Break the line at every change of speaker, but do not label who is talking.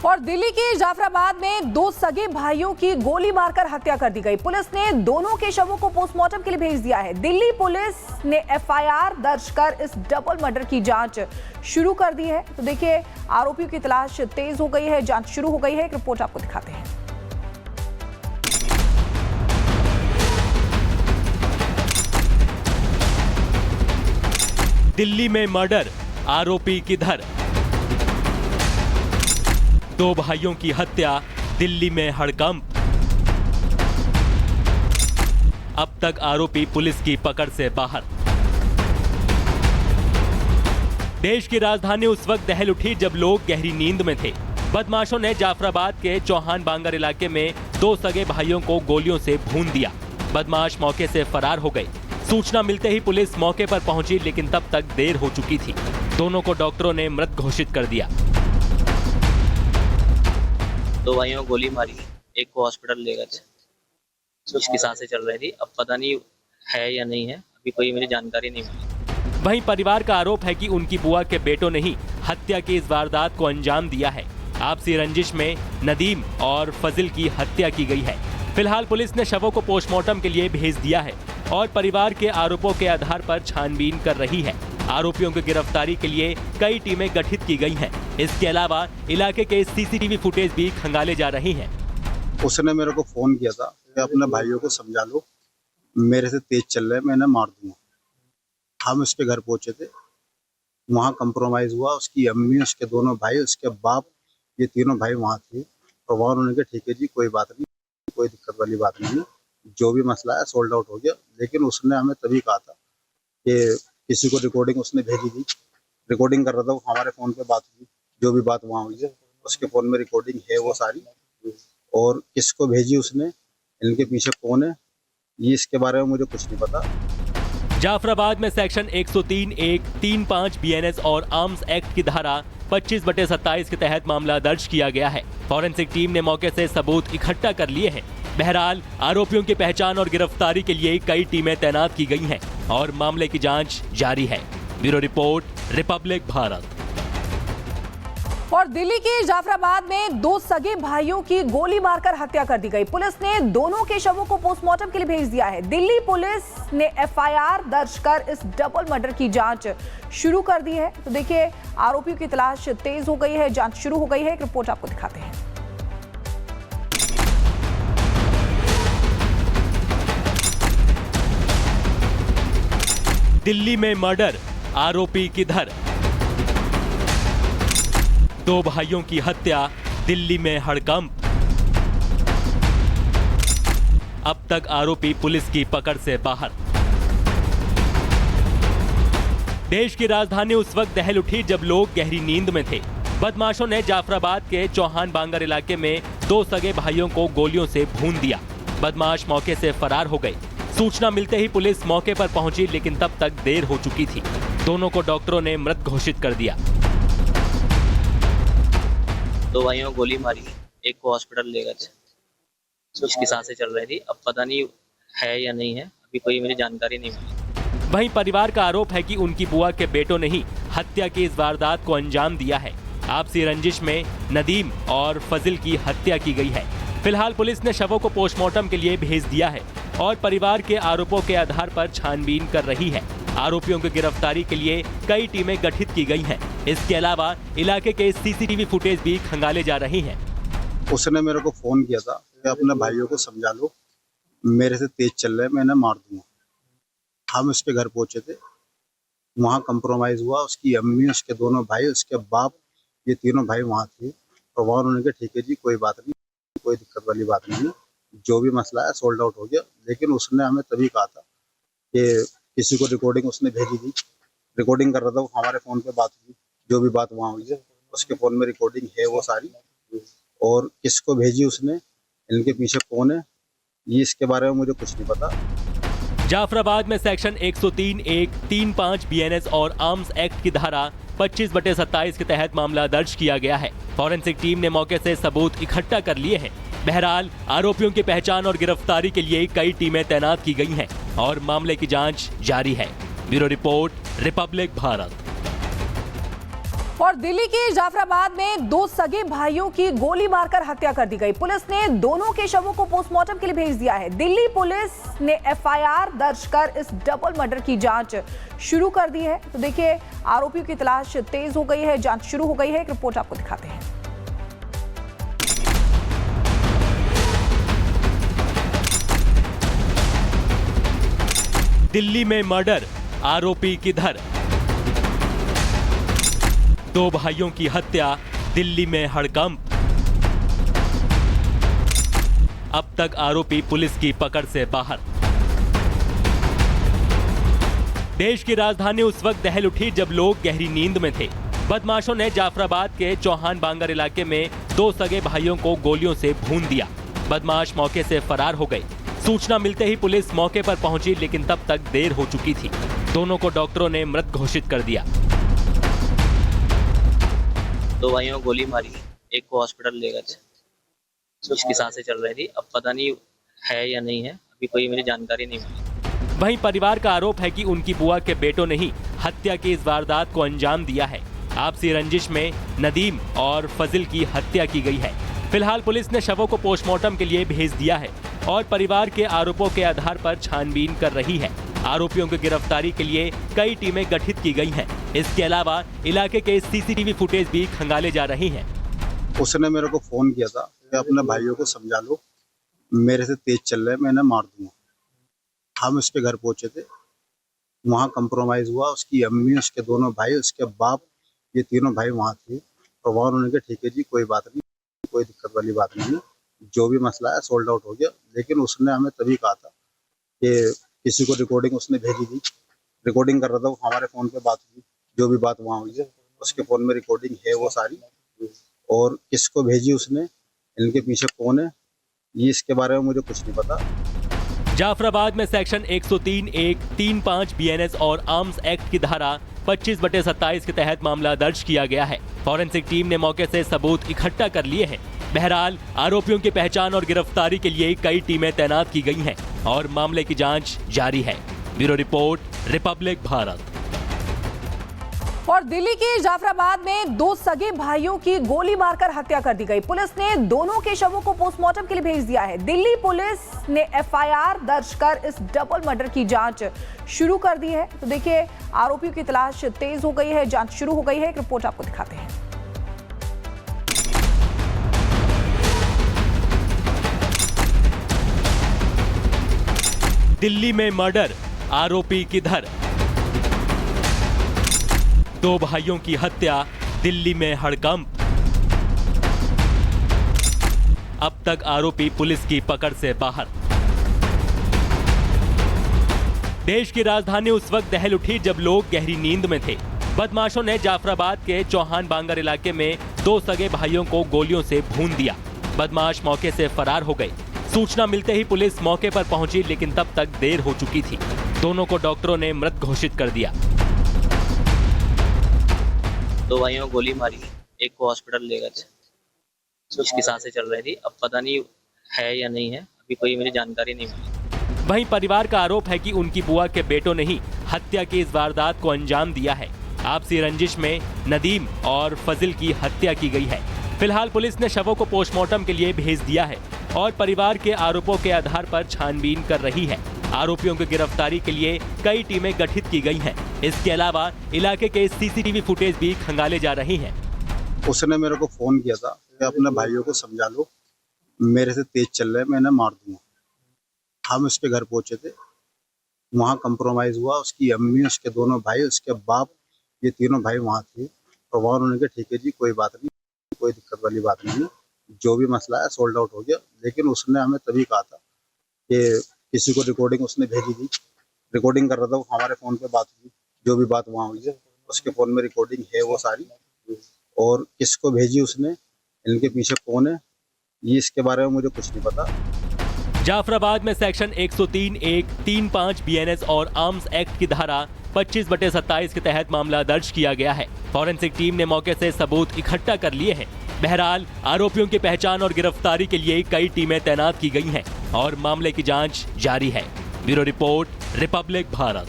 और दिल्ली के जाफराबाद में दो सगे भाइयों की गोली मारकर हत्या कर दी गई। पुलिस ने दोनों के शवों को पोस्टमार्टम के लिए भेज दिया है। दिल्ली पुलिस ने एफआईआर दर्ज कर इस डबल मर्डर की जांच शुरू कर दी है। तो देखिए, आरोपियों की तलाश तेज हो गई है, जांच शुरू हो गई है। एक रिपोर्ट आपको दिखाते हैं।
दिल्ली में मर्डर, आरोपी किधर? दो भाइयों की हत्या, दिल्ली में हड़कंप। अब तक आरोपी पुलिस की पकड़ से बाहर। देश की राजधानी उस वक्त दहल उठी जब लोग गहरी नींद में थे। बदमाशों ने जाफराबाद के चौहान बांगर इलाके में दो सगे भाइयों को गोलियों से भून दिया। बदमाश मौके से फरार हो गए। सूचना मिलते ही पुलिस मौके पर पहुंची, लेकिन तब तक देर हो चुकी थी। दोनों को डॉक्टरों ने मृत घोषित कर दिया।
दो भाइयों को गोली मारी, एक को हॉस्पिटल ले गए थे, उसकी सांसें चल रही थी। अब पता नहीं है या नहीं है, अभी कोई मेरी जानकारी नहीं मिली।
वहीं परिवार का आरोप है कि उनकी बुआ के बेटों ने ही हत्या की इस वारदात को अंजाम दिया है। आपसी रंजिश में नदीम और फजिल की हत्या की गई है। फिलहाल पुलिस ने शवों को पोस्टमार्टम के लिए भेज दिया है और परिवार के आरोपों के आधार पर छानबीन कर रही है। आरोपियों की गिरफ्तारी के लिए कई टीमें गठित की गई हैं। इसके अलावा इलाके के सीसीटीवी फुटेज भी खंगाले जा रही हैं।
उसने मेरे को फोन किया था कि अपने भाइयों को समझा लो, मेरे से तेज चल रहे हैं, मैं इन्हें मार दूंगा। हम उसके घर पहुंचे थे, वहाँ कंप्रोमाइज हुआ। उसकी अम्मी, उसके दोनों भाई, उसके बाप, ये तीनों भाई वहाँ थे। और वहाँ उन्होंने कहा ठीक है जी, कोई बात नहीं, कोई दिक्कत वाली बात नहीं है, जो भी मसला है सोल्ड आउट हो गया। लेकिन उसने हमें तभी कहा था कि किसी को रिकॉर्डिंग उसने भेजी थी, रिकॉर्डिंग कर रहा था, वो हमारे फ़ोन पे बात हुई, जो भी बात वहाँ हुई है उसके फ़ोन में रिकॉर्डिंग है वो सारी। और किसको भेजी उसने, इनके पीछे कौन है, ये इसके बारे में मुझे कुछ नहीं पता।
जाफराबाद में सेक्शन 103(1), 35 BNS और आर्म्स एक्ट की धारा 25/27 के तहत मामला दर्ज किया गया है। फॉरेंसिक टीम ने मौके से सबूत इकट्ठा कर लिए हैं। बहरहाल आरोपियों की पहचान और गिरफ्तारी के लिए कई टीमें तैनात की गई हैं और मामले की जांच जारी है। Bureau report, Republic Bharat.
और दिल्ली के जाफराबाद में दो सगे भाइयों की गोली मारकर हत्या कर दी गई। पुलिस ने दोनों के शवों को पोस्टमार्टम के लिए भेज दिया है। दिल्ली पुलिस ने एफआईआर दर्ज कर इस डबल मर्डर की जांच शुरू कर दी है। तो देखिए, आरोपियों की तलाश तेज हो गई है, जांच शुरू हो गई है। एक रिपोर्ट आपको दिखाते हैं।
दिल्ली में मर्डर, आरोपी किधर? दो भाइयों की हत्या, दिल्ली में हड़कंप। अब तक आरोपी पुलिस की पकड़ से बाहर। देश की राजधानी उस वक्त दहल उठी जब लोग गहरी नींद में थे। बदमाशों ने जाफराबाद के चौहान बांगर इलाके में दो सगे भाइयों को गोलियों से भून दिया। बदमाश मौके से फरार हो गए। सूचना मिलते ही पुलिस मौके पर पहुंची, लेकिन तब तक देर हो चुकी थी। दोनों को डॉक्टरों ने मृत घोषित कर दिया।
दो भाइयों को गोली मारी, एक को हॉस्पिटल ले गए थे, उसकी सांसें चल रही थी। अब पता नहीं है या नहीं है, अभी कोई मेरी जानकारी नहीं मिली।
वहीं परिवार का आरोप है कि उनकी बुआ के बेटों ने ही हत्या की इस वारदात को अंजाम दिया है। आपसी रंजिश में नदीम और फजिल की हत्या की गई है। फिलहाल पुलिस ने शवों को पोस्टमार्टम के लिए भेज दिया है और परिवार के आरोपों के आधार पर छानबीन कर रही है। आरोपियों की गिरफ्तारी के लिए कई टीमें गठित की गई हैं। इसके अलावा इलाके के सीसीटीवी फुटेज भी खंगाले जा रही हैं।
उसने मेरे को फोन किया था कि अपने भाइयों को समझा लो, मेरे से तेज चल रहे हैं, मैं इन्हें मार दूंगा। हम उसके घर पहुंचे थे, वहाँ कंप्रोमाइज हुआ। उसकी अम्मी, उसके दोनों भाई, उसके बाप, ये तीनों भाई वहाँ थे। और वहाँ उन्होंने कहा ठीक है जी, कोई बात नहीं, कोई दिक्कत वाली बात नहीं है, जो भी मसला है सोल्ड आउट हो गया। लेकिन उसने हमें तभी कहा था कि किसी को रिकॉर्डिंग उसने भेजी थी, रिकॉर्डिंग कर रहा था, वो हमारे फ़ोन पे बात हुई, जो भी बात वहाँ हुई है उसके फ़ोन में रिकॉर्डिंग है वो सारी। और किसको भेजी उसने, इनके पीछे कौन है, ये इसके बारे में मुझे कुछ नहीं पता।
जाफराबाद में सेक्शन 103(1), 35 BNS और आर्म्स एक्ट की धारा 25/27 के तहत मामला दर्ज किया गया है। फॉरेंसिक टीम ने मौके से सबूत इकट्ठा कर लिए हैं। बहरहाल आरोपियों की पहचान और गिरफ्तारी के लिए कई टीमें तैनात की गई हैं और मामले की जांच जारी है। Bureau report, Republic Bharat.
और दिल्ली के जाफराबाद में दो सगे भाइयों की गोली मारकर हत्या कर दी गई। पुलिस ने दोनों के शवों को पोस्टमार्टम के लिए भेज दिया है। दिल्ली पुलिस ने एफआईआर दर्ज कर इस डबल मर्डर की जांच शुरू कर दी है। तो देखिए, आरोपियों की तलाश तेज हो गई है, जांच शुरू हो गई है। एक रिपोर्ट आपको दिखाते हैं।
दिल्ली में मर्डर, आरोपी किधर? दो भाइयों की हत्या, दिल्ली में हड़कंप। अब तक आरोपी पुलिस की पकड़ से बाहर। देश की राजधानी उस वक्त दहल उठी जब लोग गहरी नींद में थे। बदमाशों ने जाफराबाद के चौहान बांगर इलाके में दो सगे भाइयों को गोलियों से भून दिया। बदमाश मौके से फरार हो गए। सूचना मिलते ही पुलिस मौके पर पहुंची, लेकिन तब तक देर हो चुकी थी। दोनों को डॉक्टरों ने मृत घोषित कर दिया।
दो भाइयों को गोली मारी, एक को हॉस्पिटल ले गए थे, उसकी सांसें चल रही थी। अब पता नहीं है या नहीं है, अभी कोई मुझे जानकारी नहीं मिली।
वहीं परिवार का आरोप है कि उनकी बुआ के बेटों ने ही हत्या की इस वारदात को अंजाम दिया है। आपसी रंजिश में नदीम और फजिल की हत्या की गई है। फिलहाल पुलिस ने शवों को पोस्टमार्टम के लिए भेज दिया है और परिवार के आरोपों के आधार पर छानबीन कर रही है। आरोपियों की गिरफ्तारी के लिए कई टीमें गठित की गई हैं। इसके अलावा इलाके के सीसीटीवी फुटेज भी खंगाले जा रही हैं।
उसने मेरे को फोन किया था कि अपने भाइयों को समझा लो, मेरे से तेज चल रहे हैं, मैं इन्हें मार दूंगा। हम उसके घर पहुंचे थे, वहाँ कंप्रोमाइज हुआ। उसकी अम्मी, उसके दोनों भाई, उसके बाप, ये तीनों भाई वहाँ थे। और वहाँ उन्होंने कहा ठीक है जी, कोई बात नहीं, कोई दिक्कत वाली बात नहीं है, जो भी मसला है सोल्ड आउट हो गया। लेकिन उसने हमें तभी कहा था कि किसी को रिकॉर्डिंग उसने भेजी थी, रिकॉर्डिंग कर रहा था, वो हमारे फ़ोन पे बात हुई, जो भी बात वहाँ हुई है उसके फ़ोन में रिकॉर्डिंग है वो सारी। और किसको भेजी उसने, इनके पीछे कौन है, ये इसके बारे में मुझे कुछ नहीं पता।
जाफराबाद में सेक्शन 103(1), 35 BNS और आर्म्स एक्ट की धारा 25/27 के तहत मामला दर्ज किया गया है। फॉरेंसिक टीम ने मौके से सबूत इकट्ठा कर लिए हैं। बहरहाल आरोपियों की पहचान और गिरफ्तारी के लिए कई टीमें तैनात की गई हैं और मामले की जांच जारी है। Bureau report, Republic Bharat.
और दिल्ली के जाफराबाद में दो सगे भाइयों की गोली मारकर हत्या कर दी गई। पुलिस ने दोनों के शवों को पोस्टमार्टम के लिए भेज दिया है। दिल्ली पुलिस ने एफआईआर दर्ज कर इस डबल मर्डर की जांच शुरू कर दी है। तो देखिए, आरोपियों की तलाश तेज हो गई है, जांच शुरू हो गई है। एक रिपोर्ट आपको दिखाते हैं।
दिल्ली में मर्डर, आरोपी किधर? दो भाइयों की हत्या, दिल्ली में हड़कंप। अब तक आरोपी पुलिस की पकड़ से बाहर। देश की राजधानी उस वक्त दहल उठी जब लोग गहरी नींद में थे। बदमाशों ने जाफराबाद के चौहान बांगर इलाके में दो सगे भाइयों को गोलियों से भून दिया। बदमाश मौके से फरार हो गए। सूचना मिलते ही पुलिस मौके पर पहुंची, लेकिन तब तक देर हो चुकी थी। दोनों को डॉक्टरों ने मृत घोषित कर दिया।
दो भाइयों को गोली मारी, एक को हॉस्पिटल ले गए थे, उसकी सांसें चल रही थी। अब पता नहीं है या नहीं है, अभी कोई मुझे जानकारी नहीं मिली।
वहीं परिवार का आरोप है कि उनकी बुआ के बेटों ने ही हत्या की इस वारदात को अंजाम दिया है। आपसी रंजिश में नदीम और फजिल की हत्या की गई है। फिलहाल पुलिस ने शवों को पोस्टमार्टम के लिए भेज दिया है और परिवार के आरोपों के आधार पर छानबीन कर रही है। आरोपियों की गिरफ्तारी के लिए कई टीमें गठित की गई हैं। इसके अलावा इलाके के सीसीटीवी फुटेज भी खंगाले जा रही हैं।
उसने मेरे को फोन किया था कि अपने भाइयों को समझा लो, मेरे से तेज चल रहे हैं, मैं इन्हें मार दूंगा। हम उसके घर पहुंचे थे, वहाँ कंप्रोमाइज हुआ। उसकी अम्मी, उसके दोनों भाई, उसके बाप, ये तीनों भाई वहाँ थे। और वहाँ उन्होंने कहा ठीक है जी, कोई बात नहीं, कोई दिक्कत वाली बात नहीं है, जो भी मसला है सोल्ड आउट हो गया। लेकिन उसने हमें तभी कहा था कि किसी को रिकॉर्डिंग उसने भेजी थी, रिकॉर्डिंग कर रहा था, वो हमारे फ़ोन पे बात हुई, जो भी बात वहाँ हुई है उसके फ़ोन में रिकॉर्डिंग है वो सारी। और किसको भेजी उसने, इनके पीछे कौन है, ये इसके बारे में मुझे कुछ नहीं पता।
जाफराबाद में सेक्शन 103(1), 35 BNS और आर्म्स एक्ट की धारा 25/27 के तहत मामला दर्ज किया गया है। फॉरेंसिक टीम ने मौके से सबूत इकट्ठा कर लिए हैं। बहरहाल आरोपियों की पहचान और गिरफ्तारी के लिए कई टीमें तैनात की गई हैं और मामले की जांच जारी है। Bureau report, Republic Bharat.